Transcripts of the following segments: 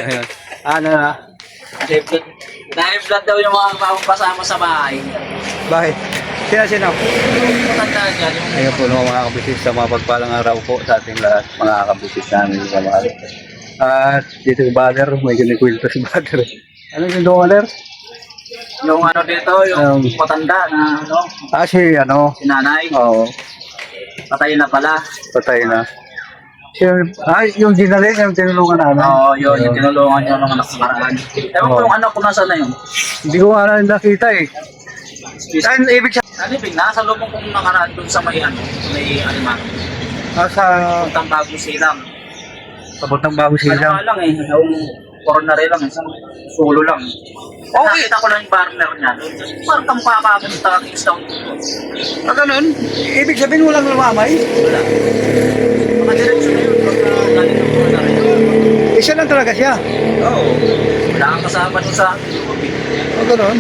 Ayun. Ano na? Dahil blood daw yung mga kasama sa bahay. Bakit? Sino? Yung matanda dyan. Ayun po mga kabisis, sa mga pagpalang araw po sa ating lahat, mga kabisis namin sa mahal. At dito yung brother, may kinikwento si brother. Ano yung brother? Yung ano dito, yung matanda na ano, Si nanay. Oo, Patay na pala. patay na. Yung dinalin, yung tinulungan namin. Oo, yun. Yung tinulungan nyo ng anak sa paraan. Ewan ko yung anak ko nasa na yun. Hindi ko nga nakita eh. Ibig siya. Alipin, nasa lubong kong nakaraan doon sa may ano, may aliman. Sa Puntang Bagong Silang. Papuntang Bagong Ano Silang. nga lang eh, yung coronary lang, isang solo lang. Okay. Nakita ko lang yung partner niya. Parang kamukha ka akong Kingston. Ganun? Ibig sabihin walang lumamay? Wala. Makadiretso na yun. Pagka galing ng coronary. Isa lang talaga siya. Oo. Wala kang kasama doon sa tubig. Ganun?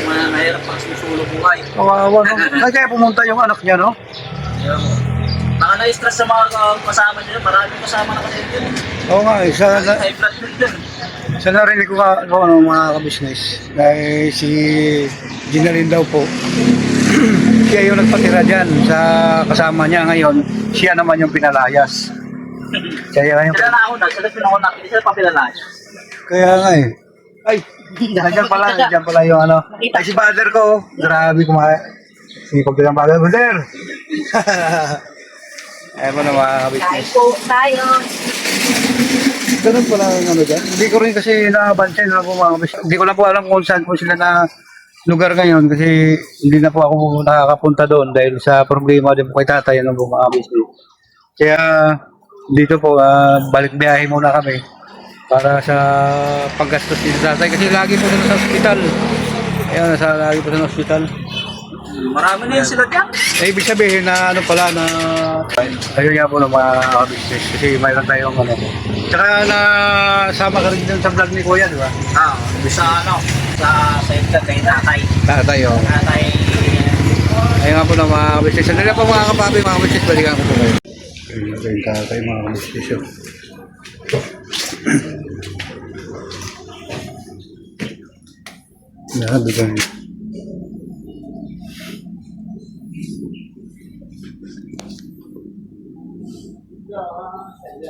Mahirap pang susulo buhay. Kawawa no? Kaya pumunta yung anak niya, no? Ayaw mo. Baka na-stress sa mga kasama niya. Maraming kasama na kasi yun. Oo nga, High blood din. sa narinig ko mga kabisnes, dahil si Ginalin daw po, siya yung nagpatira dyan sa kasama niya ngayon, siya naman yung pinalayas. Kaya ngayon, Sila na ako na. Sila pinakunak. Hindi sila papilalaya. kaya nga eh. Ay, nandiyan pala yung ano. Ay, si father ko, grabe kumain. Si pagbilang father, brother! Ayaw mo na mga kabisnes. Kain po tayo. Ganun pala ang ano dyan. Hindi ko rin kasi nakabansin na po mga kabisnes. Hindi ko na po alam kung saan po sila na lugar ngayon kasi hindi na po ako nakakapunta doon dahil sa problema din po kay tatay ng mga kabisnes. Kaya dito po, balik biyahe muna kami para sa paggastos ni tatay kasi lagi po sila sa ospital. Ayan, lagi po sa ospital. Marami na yun sila dyan. Ibig sabihin na ano pala na ayun nga po ng mga business kasi mayroon tayong ano. Tsaka na sama ka rin dun sa vlog ni Kuya, di ba? Sa ano, sa edad kay tatay. Tatay, oh. Tatay. Ayun nga po ng mga business. Ano na po mga kapapi, mga business, balikan ko po kayo. Ayun nga po yung tatay, mga business. Nahabigan niyo.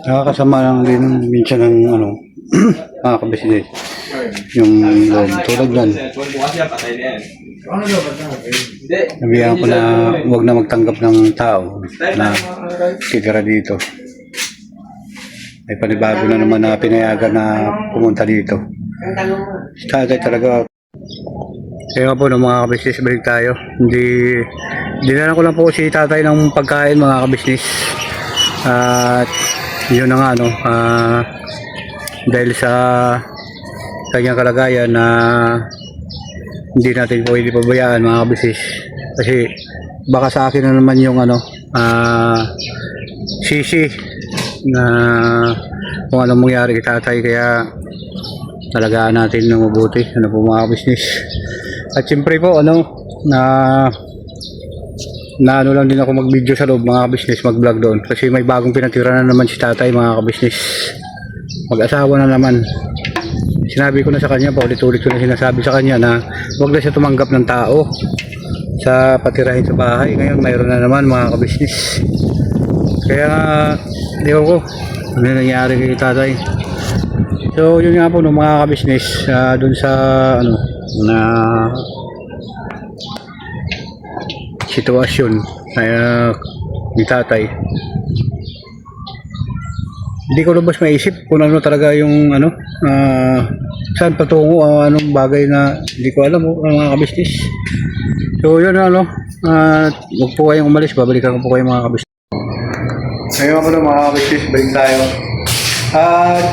Nakakasama lang din minsan ng ano, mga kabisnes. Yung loob, tulad yan. Nabihan ko na huwag na magtanggap ng tao na titira dito. May panibago na naman na pinayagan na pumunta dito. Si tatay talaga. Kaya nga po ng mga kabisnes, balik tayo. Dinala ko lang po si tatay ng pagkain mga kabisnes. At yun na nga ano, dahil sa kanyang kalagayan na hindi natin pwede pabayaan mga kabisnes kasi baka sa akin na naman yung ano sisi na kung anong mangyari kay tatay, kaya talagaan natin ng mabuti ano po mga kabisnes. At siyempre po ano na ano lang din ako mag-video sa loob mga kabisnes, mag-vlog doon kasi may bagong pinatira na naman si tatay mga kabisnes, mag-asawa na naman. Sinabi ko na sa kanya, paulit-ulit ko na sinasabi sa kanya na huwag na siya tumanggap ng tao sa patirahin sa bahay. Ngayon mayroon na naman mga kabisnes, kaya ewan ko ano nangyari kay tatay. So yun nga po no, mga kabisnes, doon sa ano na sitwasyon ni tatay, hindi ko lubos maisip kung ano talaga yung ano saan patungo, anong bagay na hindi ko alam mga kabisnes. So yun ano, huwag po kayong umalis, babalikan ko po kayo mga kabisnes. Ngayon po mga kabisnes, balik tayo at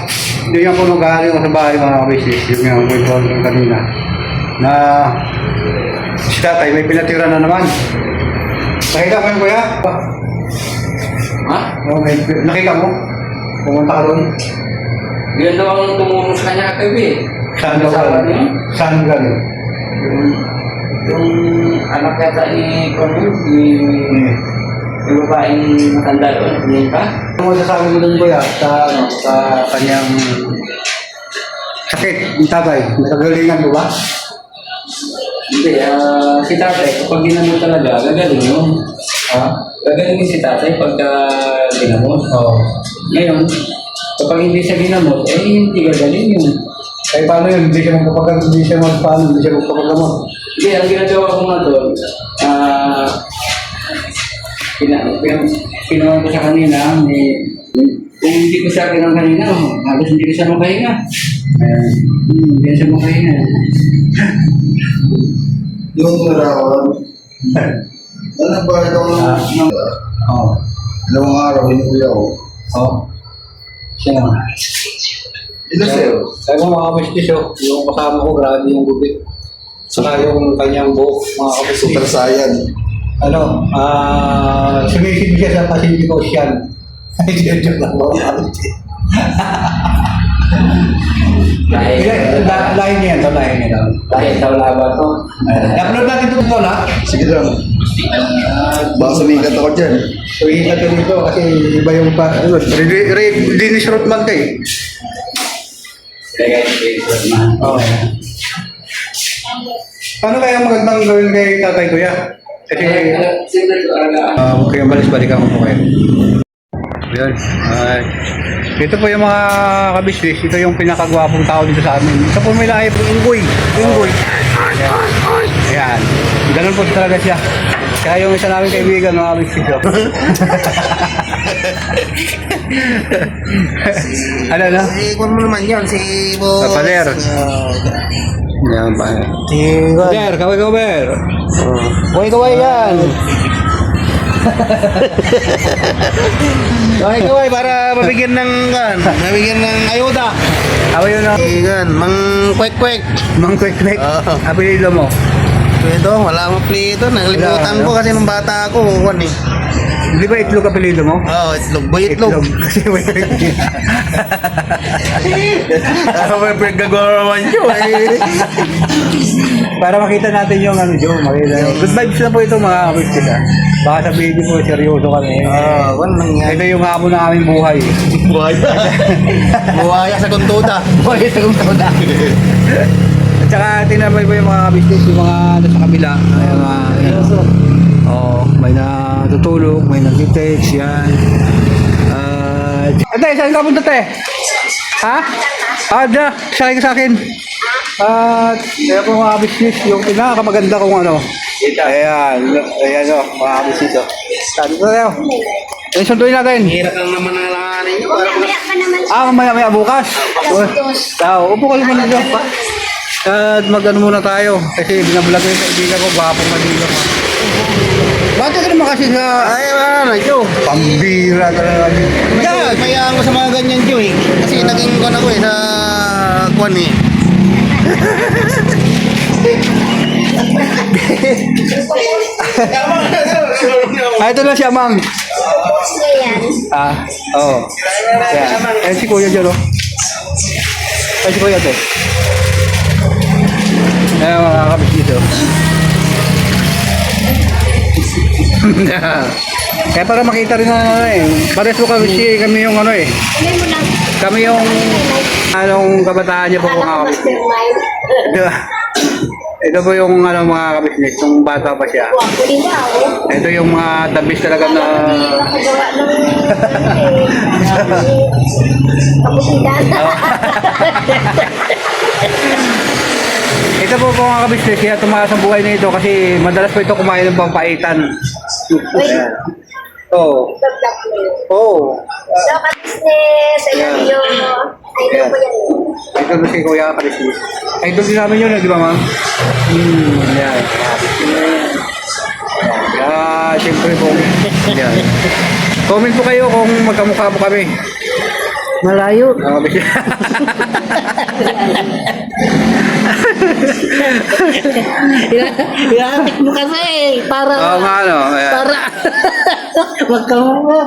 hindi nga po nung galing ko sa bahay mga kabisnes. Yun nga po yung kanina na si tatay may pinatira na naman. Nakita mo yun, kuya? Ha? Nakita mo? Pumunta ka doon? Yan daw ang tumulong sa kanya kagabi. Saan daw galing? Saan galing? Yung anak yata ni Cornel, yung babaeng matanda doon, hindi pa? Ano masasabi mo dun, kuya, sa kanyang sakit, yung tatay? Nagagalingan mo ba? Hindi, si tatay, kapag ginamot talaga, gagaling yun. Gagaling si tatay pagka ginamot. Oo. Ngayon, kapag hindi siya ginamot, hindi gagaling yun. Eh, paano yun? Hindi siya magpapagamot. Hindi, ang ginagawa ko nga doon, pinawan ko sa kanina, kung hindi ko siya kinang kanina, halos hindi ko siya makahinga. Hindi siya makahinga. Yung narawan, ano ba itong Oo. dalawang araw, hinukuya ko. Oo. Siya naman. Ito sir, Sabi mo mga kabistis, yung kasama ko, grabe yung gubi. Saka yung kanyang buhok, mga kabistis. super saiyan. Sumisid siya sa Pacific Ocean. Ay, joke lang ba? Lahin niya yan, lahin niya lang. Dahil daw laban to. I-upload natin ito dito na. Sige lang. Baka sumikat ako dyan. So, isa ito dito kasi iba yung pa... Dennis Rothman ka eh. Kaya ito na. Oo. Paano kaya magandang gawin kay tatay kuya? Kasi... Huwag kayong balik-balikan ko po kayo. Yan. Ito po yung mga kabisnes. Ito yung pinakagwapong tao dito sa amin. Ito po may lahi po. Unggoy. Unggoy. Ayan. Ganun po talaga siya. Kaya yung isa namin kaibigan, mga kabisnes. Ano na? Kung mo naman yun, si Boss. Papaler. Yan pa. Papaler, kaway-kaway. Kaway-kaway yan. Kaway-kaway para mabigyan ng ayuda. Ako yun na. Igan, mang kwek-kwek. Mang kwek-kwek. Oo. Apelido mo. Ito, wala mo plito. Nakalimutan Wala, ko kasi nung bata ako. Kuwan eh. Di ba itlog apelido mo? Oo, itlog. Boy itlog. Kasi may Ano ba yung pinagagawa naman yun eh. para makita natin yung ano, Joe. Makita. Good vibes na po ito mga kabisnes ha. Baka sabihin niyo po, seryoso kami. Wala nangyari. Ito yung hamon ng aming buhay. Buhaya. Buhaya sa kuntuda. Buhay sa kung tawag. At saka tinabay po yung mga business, yung mga nasa kabila. Ay, mga, may natutulog, may nag-text, yan. Ate, saan ka punta, te? Ha? Diyan, sakay ka sa akin. Kaya po mga business, yung pinakamaganda kong ano. Ayan, mga business. Saan ko tayo? Sunduin natin. Hirap lang naman ang langanin nyo. Mamaya bukas. Upo ka naman dito. At mag-ano muna tayo. Kasi binablog ko yung kaibigan ko. Baka Manila ko. Bakit ka naman kasi sa... Ay, ano, Joe. Pambira talaga. Yeah, mayaan ko sa mga ganyan, Joe eh. Kasi naging kwan ako eh, sa kwan eh. Ito na siya, ma'am. Oo. Ayan si Kuya dyan, oh. Ayan si Kuya dyan. Ayan mga kabis dito. Kaya para makita rin na ano eh. Pares po kami yung ano eh. Kami yung anong kabataan niya po mga kabis. Ito po yung ano, mga kabisnes, yung bata pa siya. Ito yung mga tabis talaga na... Ito po mga kabisnes, kaya tumakas ang buhay na ito kasi madalas po ito kumain ng pampaitan. Oo. Oo. So, ka-business, I love you. Idol ko yan. Ito po si Kuya Kabisnes. Idol din namin yun, di ba ma'am? Yan. Siyempre po. Yan. Comment po kayo kung magkamukha po kami. Malayo. Ilatik mo kasi para Oo nga ano. para magkamukha.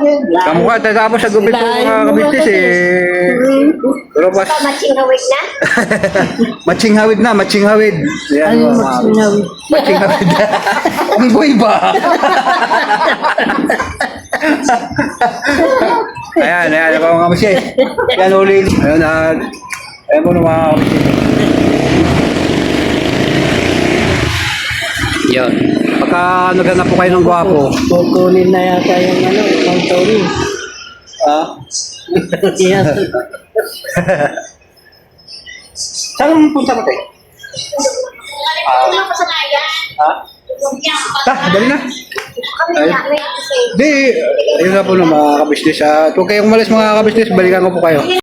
Kamukha, tapos sa gupit po mga kabisnes eh. Pero pas, Matching away na? matching hawid na, matching hawid. Yan, Ano mga matching away? matching hawid. Ang boy ba? Ayan, ayan po mga kabisnes. Yan uli. Ayun, ayan po mga kabisnes. Yan. Pagka naghanap po kayo ng gwapo. Kukunin na yata yung Mount Tauri. Ah? Yes. Saan punta mo tayo? Wala pa sa naya. Ha? Dali na. Kami na, may kasi. Di, ayun na po na mga kabisnes. Huwag kayong umalis mga kabisnes. Balikan ko po kayo.